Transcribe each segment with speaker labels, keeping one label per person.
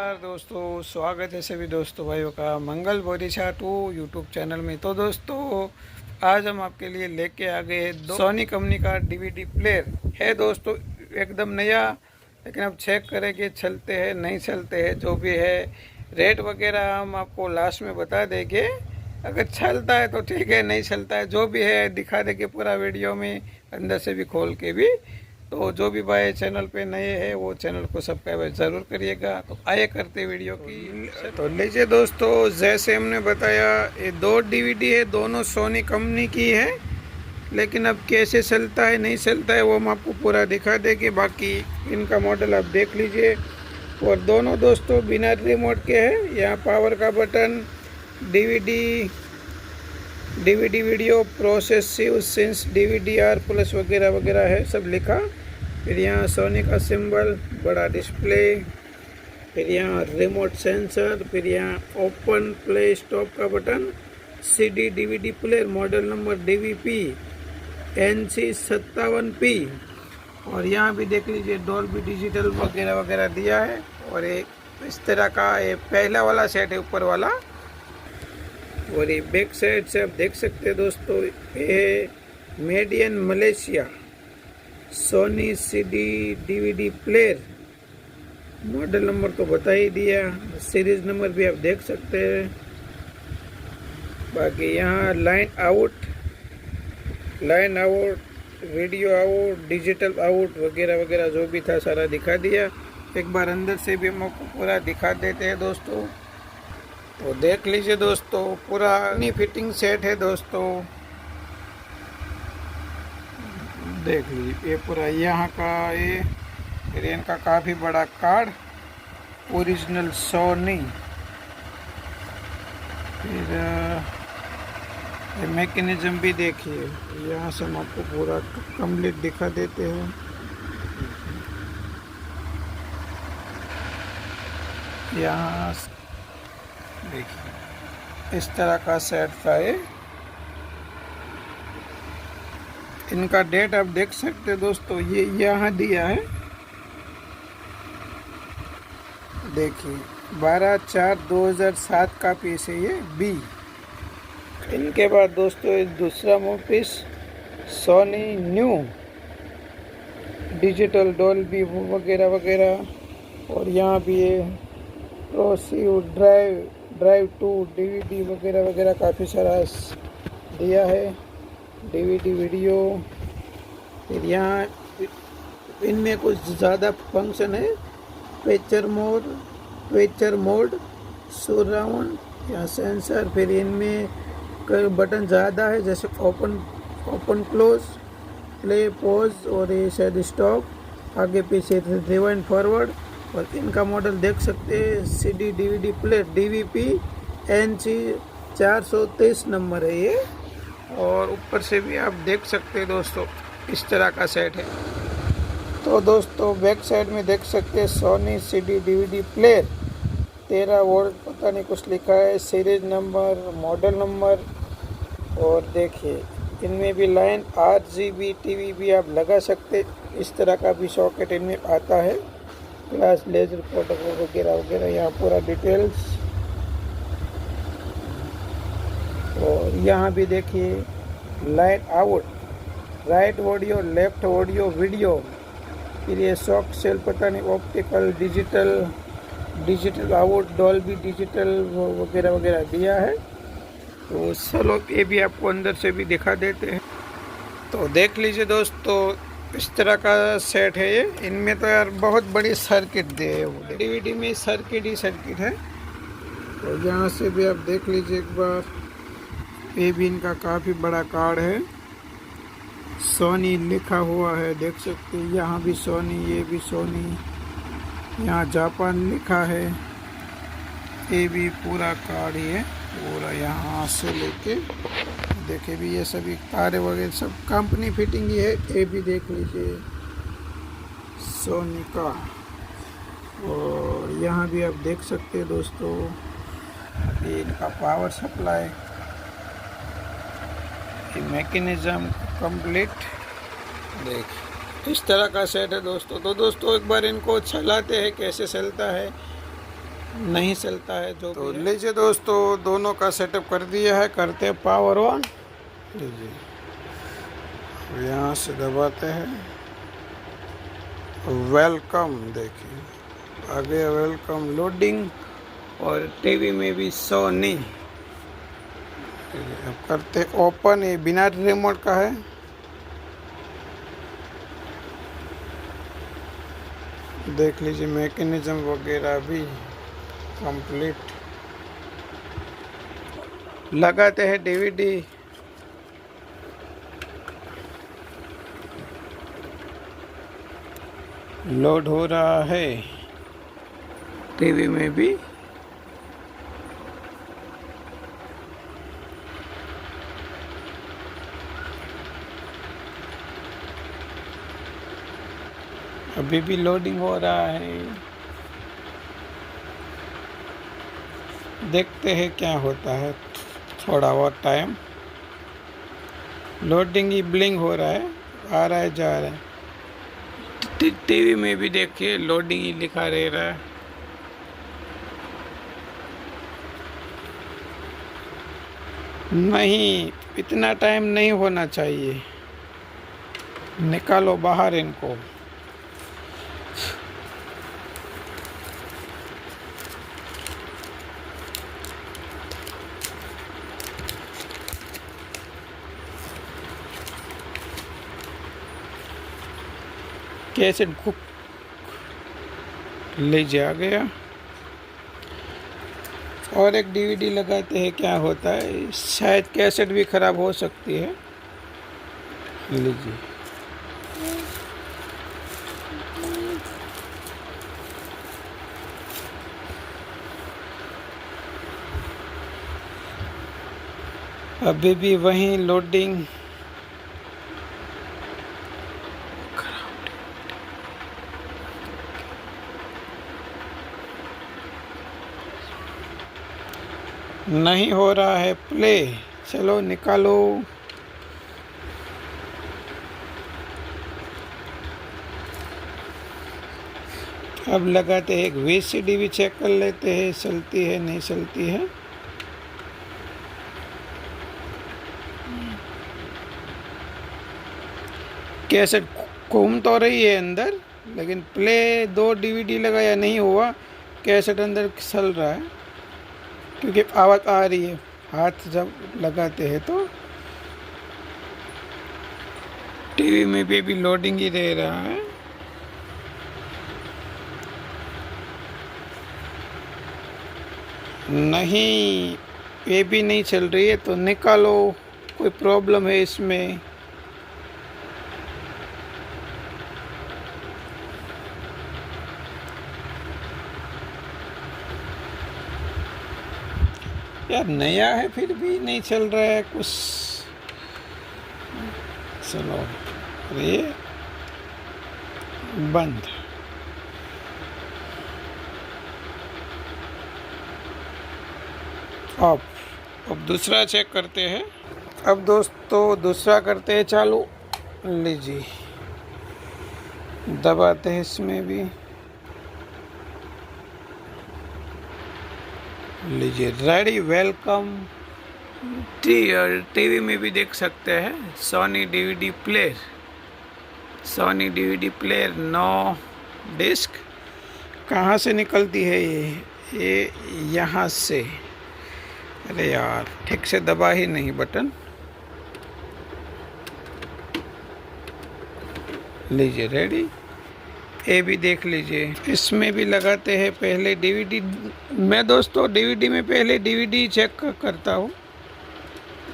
Speaker 1: नमस्कार दोस्तों, स्वागत है सभी दोस्तों भाइयों का मंगल बोरीशा 2 यूट्यूब चैनल में। तो दोस्तों आज हम आपके लिए लेके आ गए सोनी कंपनी का डीवीडी प्लेयर है दोस्तों, एकदम नया। लेकिन अब चेक करेंगे चलते हैं नहीं चलते हैं, जो भी है रेट वगैरह हम आपको लास्ट में बता देंगे। अगर चलता है तो ठीक है, नहीं चलता है जो भी है दिखा देंगे पूरा वीडियो में, अंदर से भी खोल के भी। तो जो भी भाई चैनल पे नए हैं वो चैनल को सब्सक्राइब ज़रूर करिएगा। तो आइए करते वीडियो की। तो लीजिए दोस्तों, जैसे हमने बताया ये 2 डीवीडी है, दोनों सोनी कंपनी की है। लेकिन अब कैसे चलता है नहीं चलता है वो हम आपको पूरा दिखा देंगे। बाकी इनका मॉडल आप देख लीजिए। और दोनों दोस्तों बिना रिमोट के हैं। यहाँ पावर का बटन, डीवीडी वीडियो प्रोसेसिव सिंस डीवीडीआर प्लस वगैरह वगैरह है सब लिखा। फिर यहाँ सोनी का सिंबल, बड़ा डिस्प्ले, फिर यहाँ रिमोट सेंसर, फिर यहाँ ओपन प्ले स्टॉप का button, CD DVD player, model number DVP NC57P। और यहाँ भी देख लीजिए डॉल्बी डिजिटल वगैरह वगैरह दिया है। और एक इस तरह का ये पहला वाला सेट है ऊपर वाला। और ये बैक साइड से आप देख सकते हैं दोस्तों, ये made in Malaysia Sony CD DVD player. Model number तो बता ही दिया, सीरीज नंबर भी आप देख सकते हैं। बाकी यहाँ line out, video out, digital out वगैरह वगैरह जो भी था सारा दिखा दिया। एक बार अंदर से भी हम आपको पूरा दिखा देते हैं दोस्तों। तो देख लीजिए दोस्तों, पूरा नई फिटिंग सेट है दोस्तों। देख लीजिए ये पूरा यहाँ का, ये फिर इनका काफ़ी बड़ा कार्ड, ओरिजिनल सोनी। फिर ये मैकेनिज्म भी देखिए, यहाँ से हम आपको पूरा कंप्लीट दिखा देते हैं। यहाँ देखिए इस तरह का सेट था ये। इनका डेट आप देख सकते हैं दोस्तों, ये यहाँ दिया है। देखिए 12/4/2007 का पीस है ये B। इनके बाद दोस्तों दूसरा piece Sony new digital Dolby वगैरह वगैरह। और यहाँ भी ये प्रोसिव ड्राइव टू DVD वगैरह वगैरह काफ़ी सारा दिया है, DVD वीडियो। फिर यहाँ इनमें कुछ ज़्यादा फंक्शन है, पिक्चर मोड, सराउंड, यहाँ सेंसर। फिर इनमें कई बटन ज़्यादा है, जैसे ओपन क्लोज, प्ले पॉज, और ये शायद स्टॉप, आगे पीछे रिवाइंड फॉरवर्ड। और इनका मॉडल देख सकते हैं, CD DVD player DVP NC423 number है ये। और ऊपर से भी आप देख सकते हैं दोस्तों, इस तरह का सेट है। तो दोस्तों बैक साइड में देख सकते हैं Sony CD DVD player 13 volt, पता नहीं कुछ लिखा है, सीरीज नंबर, मॉडल नंबर। और देखिए इनमें भी लाइन RGB TV भी आप लगा सकते, इस तरह का भी सॉकेट इनमें आता है, ग्लास लेजर प्रोटोकॉल वगैरह वगैरह, यहाँ पूरा डिटेल्स। और यहाँ भी देखिए line out, right audio, left audio video. फिर ये सॉफ्ट सेल, पता नहीं optical, digital out, Dolby digital वगैरह वगैरह दिया है। तो चलो ये भी आपको अंदर से भी दिखा देते हैं। तो देख लीजिए दोस्तों, इस तरह का सेट है ये। इनमें तो यार बहुत बड़ी सर्किट दे है, DVD में सर्किट ही सर्किट है। तो यहाँ से भी आप देख लीजिए एक बार, ये भी इनका काफ़ी बड़ा कार्ड है, सोनी लिखा हुआ है, देख सकते हैं। यहाँ भी सोनी, ये भी सोनी, यहाँ जापान लिखा है। ये भी पूरा कार्ड ही है, पूरा यहाँ से लेके देखे भी, ये सभी तारे वगैरह सब कंपनी फिटिंग ही है। ये भी देख लीजिए सोनी का। और यहाँ भी आप देख सकते हैं दोस्तों, ये इनका पावर सप्लाई, मैकेनिज्म कंप्लीट। देख इस तरह का सेट है दोस्तों। तो दोस्तों एक बार इनको चलाते हैं कैसे चलता है। नहीं चलता है जो तो लीजिए दोस्तों, दोनों का सेटअप कर दिया है। करते हैं पावर ऑन। लीजिए, यहाँ से दबाते हैं, वेलकम। देखिए आ गया वेलकम लोडिंग, और टीवी में भी सोनी। अब करते ओपन। ये बिना रिमोट का है। देख लीजिए मैकेनिज्म वगैरह भी कंप्लीट। लगाते हैं डीवीडी। लोड हो रहा है टीवी में भी। अभी भी लोडिंग हो रहा है। देखते हैं क्या होता है। थोड़ा और टाइम। लोडिंग ही ब्लिंक हो रहा है, आ रहा है जा रहा है। टीवी में भी देखिए लोडिंग ही लिखा रह रहा है। नहीं, इतना टाइम नहीं होना चाहिए। निकालो बाहर इनको। कैसेट कुक लीजिए, आ गया। और एक डीवीडी लगाते हैं, क्या होता है। शायद कैसेट भी खराब हो सकती है। लीजिए, अभी भी वही लोडिंग। नहीं हो रहा है प्ले। चलो निकालो। अब लगाते हैं एक वीसीडी भी चेक कर लेते हैं, चलती है नहीं चलती है। कैसेट घूम तो रही है अंदर, लेकिन प्ले 2 डीवीडी लगाया नहीं हुआ। कैसेट अंदर चल रहा है क्योंकि आवाज़ आ रही है। हाथ जब लगाते हैं तो टीवी में भी लोडिंग ही रह रहा है। नहीं, ये भी नहीं चल रही है, तो निकालो। कोई प्रॉब्लम है इसमें। यार नया है फिर भी नहीं चल रहा है कुछ। चलो ये बंद। अब दूसरा चेक करते हैं। अब दोस्तों दूसरा करते हैं चालू। लीजिए, दबाते हैं इसमें भी। लीजिए, रेडी वेलकम। टीवी में भी देख सकते हैं। Sony DVD player, Sony DVD player 9 disc. कहाँ से निकलती है ये यहाँ से। अरे यार, ठीक से दबा ही नहीं बटन। लीजिए रेडी। ये भी देख लीजिए, इसमें भी लगाते हैं पहले डीवीडी। मैं दोस्तों डीवीडी में पहले डीवीडी चेक करता हूँ।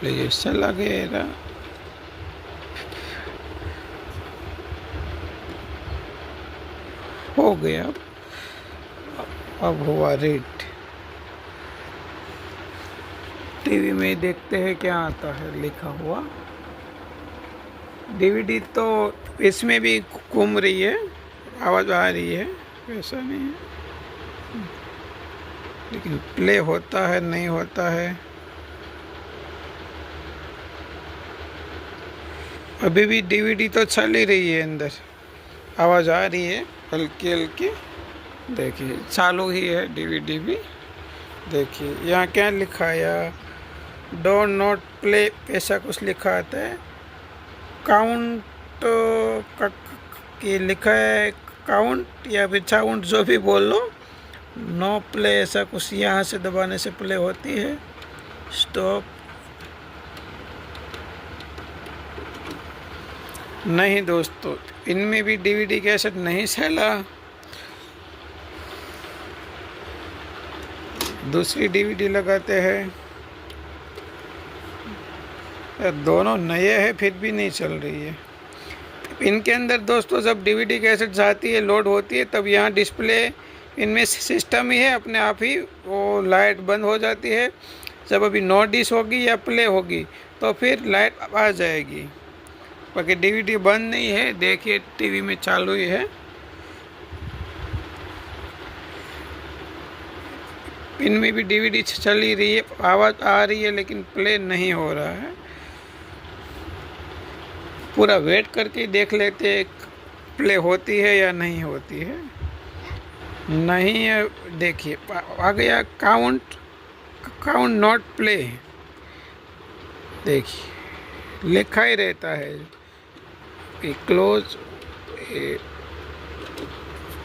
Speaker 1: लीजिए, चला गया। हो गया। अब हुआ रेड। टीवी में देखते हैं क्या आता है लिखा हुआ। डीवीडी तो इसमें भी घूम रही है, आवाज़ आ रही है, ऐसा नहीं है। लेकिन प्ले होता है नहीं होता है। अभी भी डीवीडी तो चल ही रही है, अंदर आवाज़ आ रही है हल्की हल्की। देखिए चालू ही है डीवीडी भी। देखिए यहाँ क्या लिखा है, डोंट नॉट प्ले ऐसा कुछ लिखा आता है। काउंट की लिखा है, काउंट या फिर चाउंट जो भी बोल लो, नो प्ले ऐसा कुछ यहाँ से दबाने से प्ले होती है। स्टॉप नहीं दोस्तों, इनमें भी डीवीडी कैसेट नहीं चला। दूसरी डीवीडी लगाते हैं। दोनों नए हैं फिर भी नहीं चल रही है। इनके अंदर दोस्तों जब डीवीडी कैसेट जाती है, लोड होती है, तब यहाँ डिस्प्ले इनमें सिस्टम ही है, अपने आप ही वो लाइट बंद हो जाती है। जब अभी नो डिश होगी या प्ले होगी तो फिर लाइट आ जाएगी। बाकी डीवीडी बंद नहीं है, देखिए टीवी में चालू ही है। इनमें भी डीवीडी चल ही रही है, आवाज़ आ रही है, लेकिन प्ले नहीं हो रहा है। पूरा वेट करके देख लेते हैं प्ले होती है या नहीं होती है। नहीं है, देखिए आ गया काउंट नॉट प्ले। देखिए लिखा ही रहता है कि क्लोज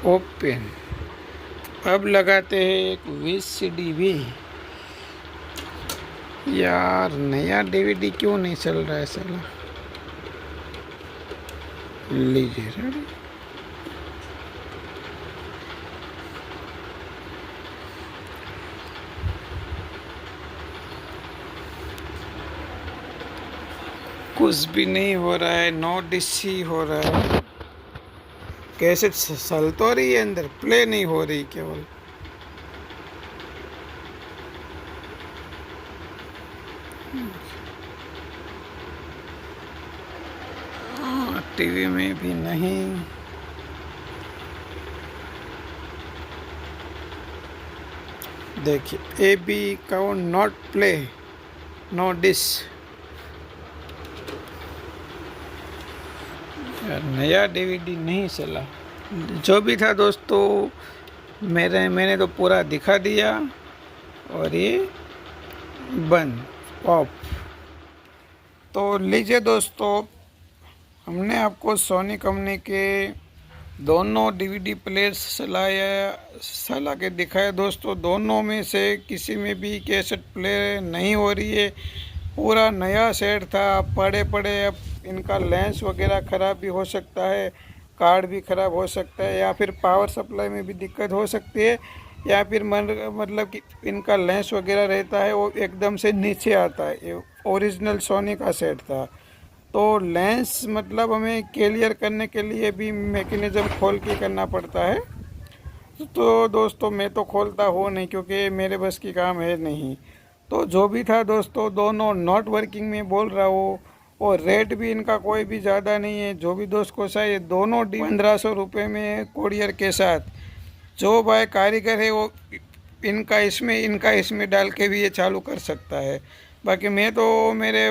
Speaker 1: ओपन। अब लगाते हैं एक VCD। यार नया डीवीडी क्यों नहीं चल रहा है साला। लीजिए रेडी। कुछ भी नहीं हो रहा है, नो डिसी हो रहा है। कैसे चल तो रही है, अंदर प्ले नहीं हो रही केवल। टीवी में भी नहीं। देखिए AB can't not play, no disc. नया डीवीडी नहीं चला। जो भी था दोस्तों मैंने तो पूरा दिखा दिया। और ये बंद ऑफ। तो लीजिए दोस्तों, हमने आपको सोनी कंपनी के दोनों डीवीडी प्लेयर्स चला के दिखाया दोस्तों। दोनों में से किसी में भी कैसेट प्ले नहीं हो रही है। पूरा नया सेट था, पड़े अब इनका लेंस वगैरह ख़राब भी हो सकता है, कार्ड भी ख़राब हो सकता है, या फिर पावर सप्लाई में भी दिक्कत हो सकती है, या फिर मतलब कि इनका लेंस वगैरह रहता है वो एकदम से नीचे आता है। ये ओरिजिनल सोनी का सेट था। तो लेंस मतलब हमें क्लियर करने के लिए भी मैकेनिज़्म खोल के करना पड़ता है। तो दोस्तों मैं तो खोलता हूँ नहीं, क्योंकि मेरे बस की काम है नहीं। तो जो भी था दोस्तों, दोनों नॉट वर्किंग में बोल रहा हूँ। और रेट भी इनका कोई भी ज़्यादा नहीं है। जो भी दोस्त को चाहिए, दोनों 1500 रुपये में कोरियर के साथ। जो भाई कारीगर है वो इनका इसमें डाल के भी ये चालू कर सकता है। बाकी मैं तो मेरे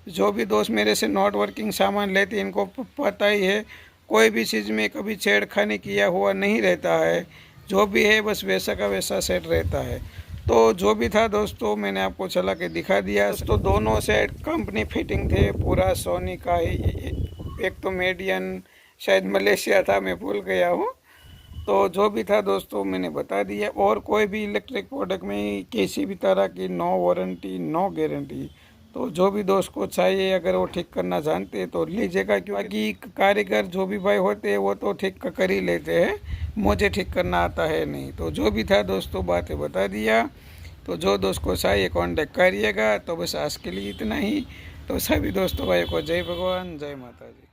Speaker 1: जो भी दोस्त मेरे से नॉट वर्किंग सामान लेते हैं, इनको पता ही है कोई भी चीज़ में कभी छेड़खानी किया हुआ नहीं रहता है। जो भी है बस वैसा का वैसा सेट रहता है। तो जो भी था दोस्तों मैंने आपको चला के दिखा दिया। तो दोनों सेट कंपनी फिटिंग थे, पूरा सोनी का ही। एक तो मेडियन शायद मलेशिया था, मैं भूल गया हूँ। तो जो भी था दोस्तों मैंने बता दिया। और कोई भी इलेक्ट्रिक प्रोडक्ट में किसी भी तरह की नो वारंटी नो गारंटी। तो जो भी दोस्त को चाहिए, अगर वो ठीक करना जानते हैं तो लीजिएगा, क्योंकि कारीगर जो भी भाई होते हैं वो तो ठीक कर ही लेते हैं, मुझे ठीक करना आता है नहीं। तो जो भी था दोस्तों बातें बता दिया। तो जो दोस्त को चाहिए कांटेक्ट करिएगा। तो बस आज के लिए इतना ही। तो सभी दोस्तों भाई को जय भगवान, जय माता जी।